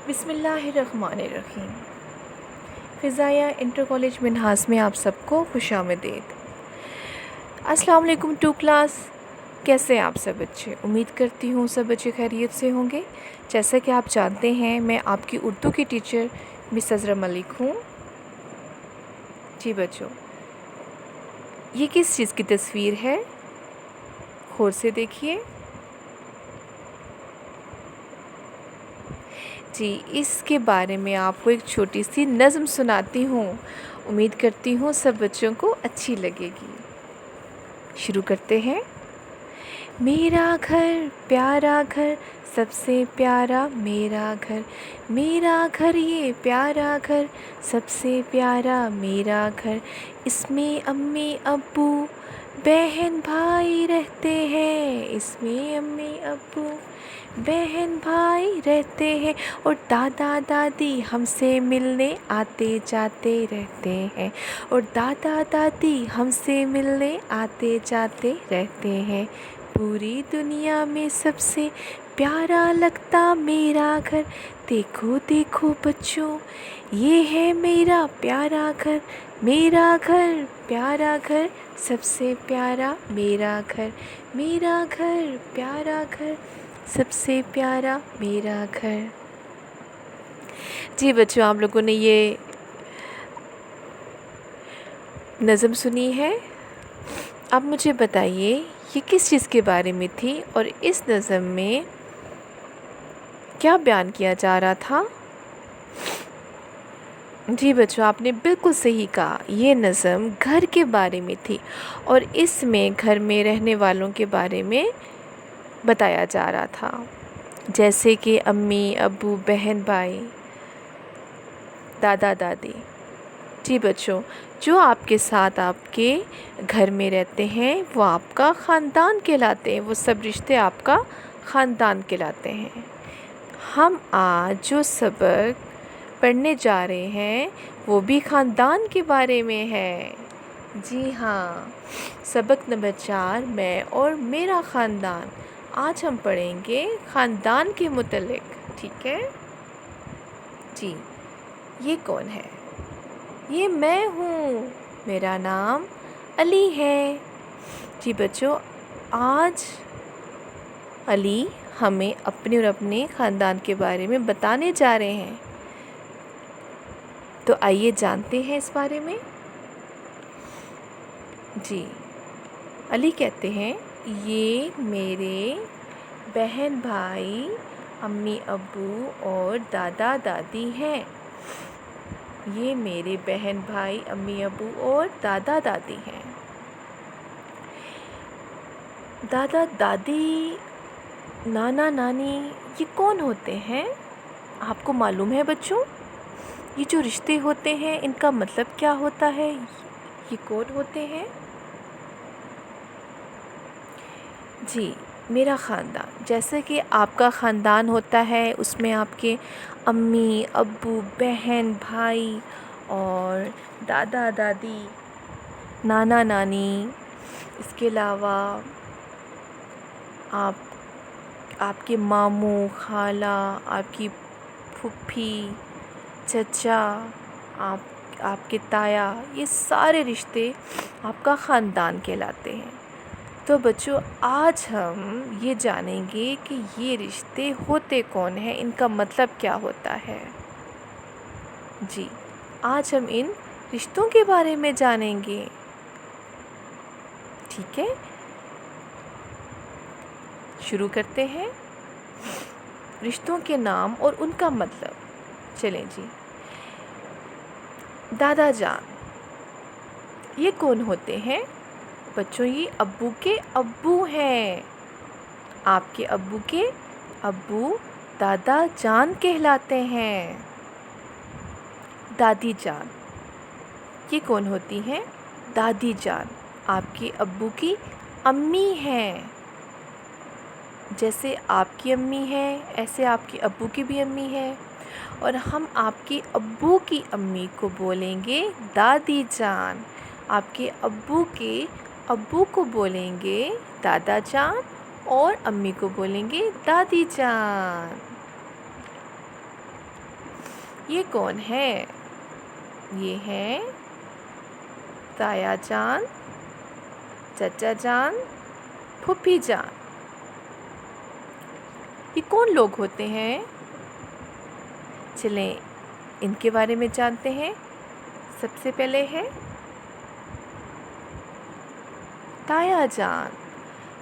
بسم اللہ الرحمن الرحیم۔ فضائیہ انٹر کالج منہاس میں آپ سب کو خوش آمدید۔ السلام علیکم ٹو کلاس، کیسے ہیں آپ سب بچے؟ امید کرتی ہوں سب بچے خیریت سے ہوں گے۔ جیسا کہ آپ جانتے ہیں میں آپ کی اردو کی ٹیچر مس عذرا ملک ہوں۔ جی بچوں، یہ کس چیز کی تصویر ہے؟ غور سے دیکھیے۔ جی، اس کے بارے میں آپ کو ایک چھوٹی سی نظم سناتی ہوں، امید کرتی ہوں سب بچوں کو اچھی لگے گی۔ شروع کرتے ہیں۔ میرا گھر پیارا گھر سب سے پیارا میرا گھر، میرا گھر یہ پیارا گھر سب سے پیارا میرا گھر، اس میں امی ابو بہن بھائی رہتے ہیں، اس میں امی ابو بہن بھائی رہتے ہیں، اور دادا دادی ہم سے ملنے آتے جاتے رہتے ہیں، اور دادا دادی ہم سے ملنے آتے جاتے رہتے ہیں۔ پوری دنیا میں سب سے پیارا لگتا میرا گھر، دیکھو دیکھو بچوں یہ ہے میرا پیارا گھر، میرا گھر پیارا گھر سب سے پیارا میرا گھر، میرا گھر پیارا گھر سب سے پیارا میرا گھر۔ جی بچوں، آپ لوگوں نے یہ نظم سنی ہے۔ اب مجھے بتائیے یہ کس چیز کے بارے میں تھی اور اس نظم میں کیا بیان کیا جا رہا تھا؟ جی بچوں، آپ نے بالکل صحیح کہا، یہ نظم گھر کے بارے میں تھی اور اس میں گھر میں رہنے والوں کے بارے میں بتایا جا رہا تھا، جیسے کہ امی ابو بہن بھائی دادا دادی۔ جی بچوں، جو آپ کے ساتھ آپ کے گھر میں رہتے ہیں وہ آپ کا خاندان کہلاتے ہیں، وہ سب رشتے آپ کا خاندان کہلاتے ہیں۔ ہم آج جو سبق پڑھنے جا رہے ہیں وہ بھی خاندان کے بارے میں ہے۔ جی ہاں، سبق نمبر 4 میں اور میرا خاندان۔ آج ہم پڑھیں گے خاندان کے متعلق، ٹھیک ہے؟ جی، یہ کون ہے؟ یہ میں ہوں، میرا نام علی ہے۔ جی بچوں، آج علی ہمیں اپنے اور اپنے خاندان کے بارے میں بتانے جا رہے ہیں، تو آئیے جانتے ہیں اس بارے میں۔ جی، علی کہتے ہیں یہ میرے بہن بھائی امی ابو اور دادا دادی ہیں، یہ میرے بہن بھائی امی ابو اور دادا دادی ہیں۔ دادا دادی نانا نانی یہ کون ہوتے ہیں؟ آپ کو معلوم ہے بچوں؟ یہ جو رشتے ہوتے ہیں ان کا مطلب کیا ہوتا ہے؟ یہ کون ہوتے ہیں؟ جی، میرا خاندان، جیسے کہ آپ کا خاندان ہوتا ہے اس میں آپ کے امی ابو بہن بھائی اور دادا دادی نانا نانی، اس کے علاوہ آپ کے ماموں خالہ، آپ کی پھوپھی چچا، آپ کے تایا، یہ سارے رشتے آپ کا خاندان کہلاتے ہیں۔ تو بچوں، آج ہم یہ جانیں گے کہ یہ رشتے ہوتے کون ہیں، ان کا مطلب کیا ہوتا ہے۔ جی، آج ہم ان رشتوں کے بارے میں جانیں گے، ٹھیک ہے؟ شروع کرتے ہیں۔ رشتوں کے نام اور ان کا مطلب، چلیں جی۔ دادا جان، یہ کون ہوتے ہیں؟ بچوں، یہ ابو کے ابو ہیں، آپ کے ابو کے ابو دادا جان کہلاتے ہیں۔ دادی جان، یہ کون ہوتی ہیں؟ دادی جان آپ کے ابو کی امی ہیں، جیسے آپ کی امی ہے ایسے آپ کے ابو کی بھی امی ہے، اور ہم آپ کے ابو کی امی کو بولیں گے دادی جان، آپ کے ابو کو بولیں گے دادا جان اور امی کو بولیں گے دادی جان۔ یہ کون ہے؟ یہ ہیں تایا جان، چچا جان، پھوپھی جان۔ یہ کون لوگ ہوتے ہیں؟ چلیں ان کے بارے میں جانتے ہیں۔ سب سے پہلے ہے تایا جان۔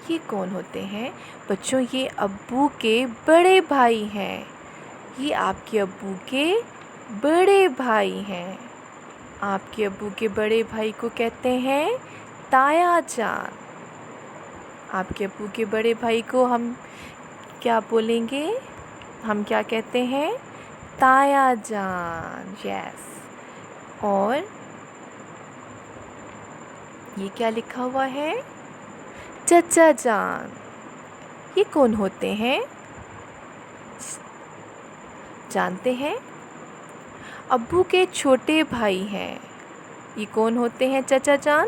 یہ کون ہوتے ہیں؟ بچوں یہ ابو کے بڑے بھائی ہیں۔ یہ آپ کے ابو کے بڑے بھائی ہیں۔ آپ کے ابو کے بڑے بھائی کو کہتے ہیں تایا جان۔ آپ کے ابو کے بڑے بھائی کو ہم کیا بولیں گے؟ ہم کیا کہتے ہیں؟ تایا جان، یس۔ اور یہ کیا لکھا ہوا ہے؟ چچا جان۔ یہ کون ہوتے ہیں؟ جانتے ہیں؟ ابو کے چھوٹے بھائی ہیں۔ یہ کون ہوتے ہیں چچا جان؟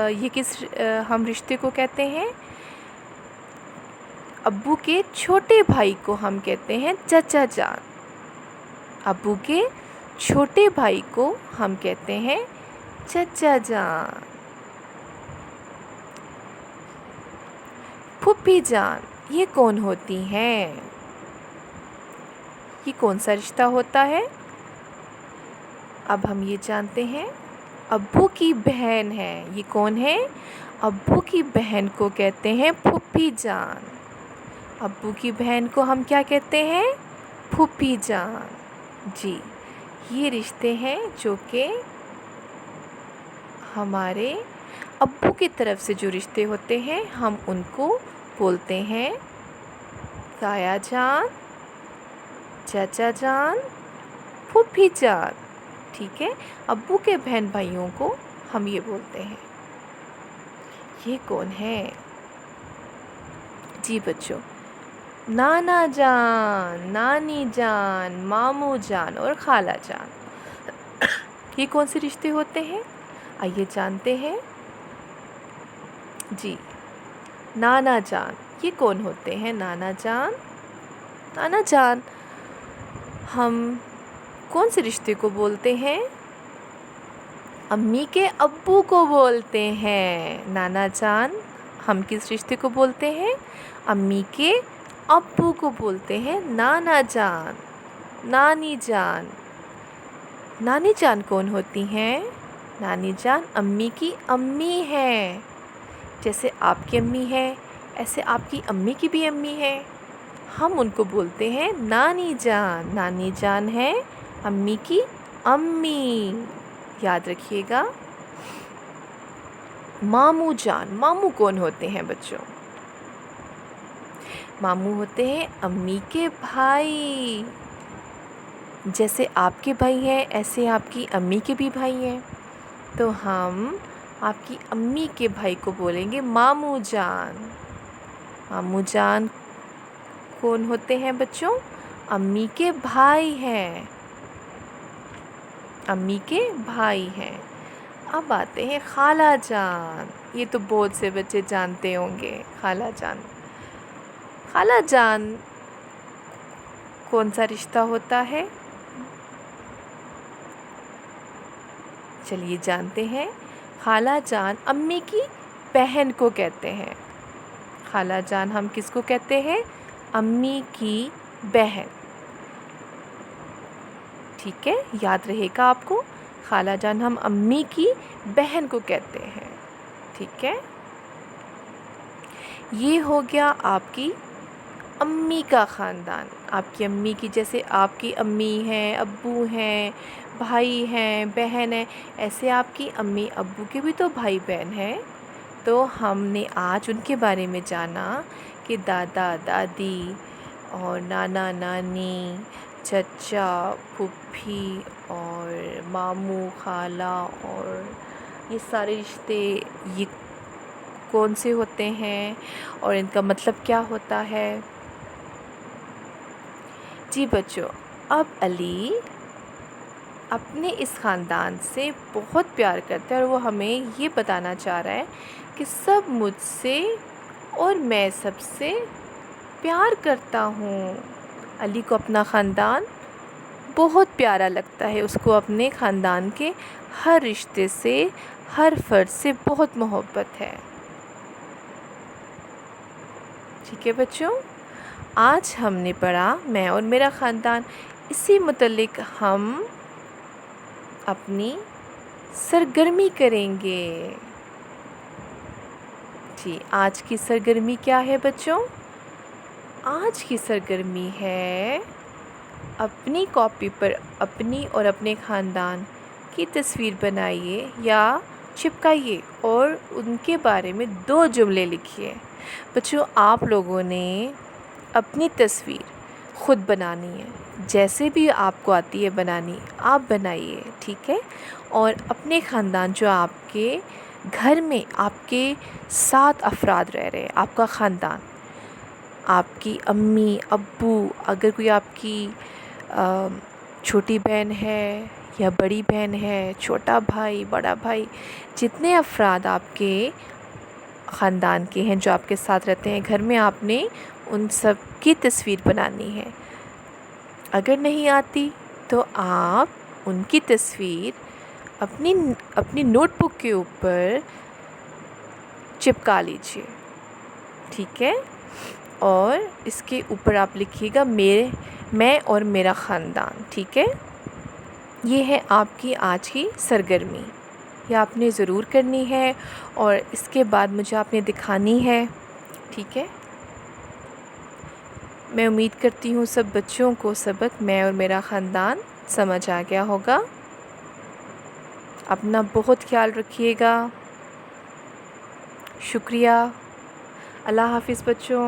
یہ کس ہم رشتے کو کہتے ہیں؟ ابو کے چھوٹے بھائی کو ہم کہتے ہیں چچا جان۔ ابو کے چھوٹے بھائی کو ہم کہتے ہیں چچا جان۔ پھوپھی جان یہ کون ہوتی ہیں؟ یہ کون سا رشتہ ہوتا ہے؟ اب ہم یہ جانتے ہیں، ابو کی بہن ہے۔ یہ کون ہے؟ ابو کی بہن کو کہتے ہیں پھوپھی جان۔ ابو کی بہن کو ہم کیا کہتے ہیں؟ پھوپھی جان۔ جی، یہ رشتے ہیں جو کہ ہمارے ابو کی طرف سے جو رشتے ہوتے ہیں ہم ان کو بولتے ہیں تایا جان، چچا جان، پھوپھی جان۔ ٹھیک ہے، ابو کے بہن بھائیوں کو ہم یہ بولتے ہیں۔ یہ کون ہے؟ جی بچوں، نانا جان، نانی جان، ماموں جان اور خالہ جان۔ یہ کون سے رشتے ہوتے ہیں؟ آئیے جانتے ہیں۔ جی، نانا جان یہ کون ہوتے ہیں؟ نانا جان، نانا جان ہم کون سے رشتے کو بولتے ہیں؟ امی کے ابو کو بولتے ہیں نانا جان۔ ہم کس رشتے کو بولتے ہیں؟ امی کے ابو کو بولتے ہیں نانا جان۔ نانی جان، نانی جان کون ہوتی ہیں؟ نانی جان امی کی امی ہے۔ جیسے آپ کی امی ہے ایسے آپ کی امی کی بھی امی ہے، ہم ان کو بولتے ہیں نانی جان۔ نانی جان ہے امی کی امی، یاد رکھیے گا۔ ماموں جان، ماموں کون ہوتے ہیں بچوں؟ ماموں ہوتے ہیں امی کے بھائی۔ جیسے آپ کے بھائی ہیں ایسے آپ کی امی کے بھی بھائی ہیں، تو ہم آپ کی امی کے بھائی کو بولیں گے ماموں جان۔ ماموں جان کون ہوتے ہیں بچوں؟ امی کے بھائی ہیں، امی کے بھائی ہیں۔ اب آتے ہیں خالہ جان۔ یہ تو بہت سے بچے جانتے ہوں گے، خالہ جان۔ خالہ جان کون سا رشتہ ہوتا ہے؟ چلیے جانتے ہیں۔ خالہ جان امی کی بہن کو کہتے ہیں۔ خالہ جان ہم کس کو کہتے ہیں؟ امی کی بہن۔ ٹھیک ہے، یاد رہے گا آپ کو، خالہ جان ہم امی کی بہن کو کہتے ہیں۔ ٹھیک ہے، یہ ہو گیا آپ کی امی کا خاندان۔ آپ کی امی کی جیسے آپ کی امی ہیں، ابو ہیں، بھائی ہیں، بہن ہیں، ایسے آپ کی امی ابو کے بھی تو بھائی بہن ہیں۔ تو ہم نے آج ان کے بارے میں جانا کہ دادا دادی اور نانا نانی، چچا پھوپھی اور ماموں خالہ اور یہ سارے رشتے یہ کون سے ہوتے ہیں اور ان کا مطلب کیا ہوتا ہے۔ جی بچوں، اب علی اپنے اس خاندان سے بہت پیار کرتا ہے اور وہ ہمیں یہ بتانا چاہ رہا ہے کہ سب مجھ سے اور میں سب سے پیار کرتا ہوں۔ علی کو اپنا خاندان بہت پیارا لگتا ہے، اس کو اپنے خاندان کے ہر رشتے سے، ہر فرد سے بہت محبت ہے۔ ٹھیک ہے بچوں، آج ہم نے پڑھا میں اور میرا خاندان، اسی متعلق ہم اپنی سرگرمی کریں گے۔ جی، آج کی سرگرمی کیا ہے بچوں؟ آج کی سرگرمی ہے اپنی کاپی پر اپنی اور اپنے خاندان کی تصویر بنائیے یا چپکائیے اور ان کے بارے میں 2 جملے لکھیے۔ بچوں، آپ لوگوں نے اپنی تصویر خود بنانی ہے، جیسے بھی آپ کو آتی ہے بنانی آپ بنائیے، ٹھیک ہے؟ اور اپنے خاندان، جو آپ کے گھر میں آپ کے 7 افراد رہ رہے ہیں، آپ کا خاندان، آپ کی امی ابو، اگر کوئی آپ کی چھوٹی بہن ہے یا بڑی بہن ہے، چھوٹا بھائی، بڑا بھائی، جتنے افراد آپ کے خاندان کے ہیں جو آپ کے ساتھ رہتے ہیں گھر میں، آپ نے ان سب کی تصویر بنانی ہے۔ اگر نہیں آتی تو آپ ان کی تصویر اپنی نوٹ بک کے اوپر چپکا لیجیے، ٹھیک ہے؟ اور اس کے اوپر آپ لکھیے گا میں اور میرا خاندان، ٹھیک ہے؟ یہ ہے آپ کی آج کی سرگرمی، یہ آپ نے ضرور کرنی ہے اور اس کے بعد مجھے آپ نے دکھانی ہے، ٹھیک ہے؟ میں امید کرتی ہوں سب بچوں کو سبق میں اور میرا خاندان سمجھ آ گیا ہوگا۔ اپنا بہت خیال رکھیے گا۔ شکریہ۔ اللہ حافظ بچوں۔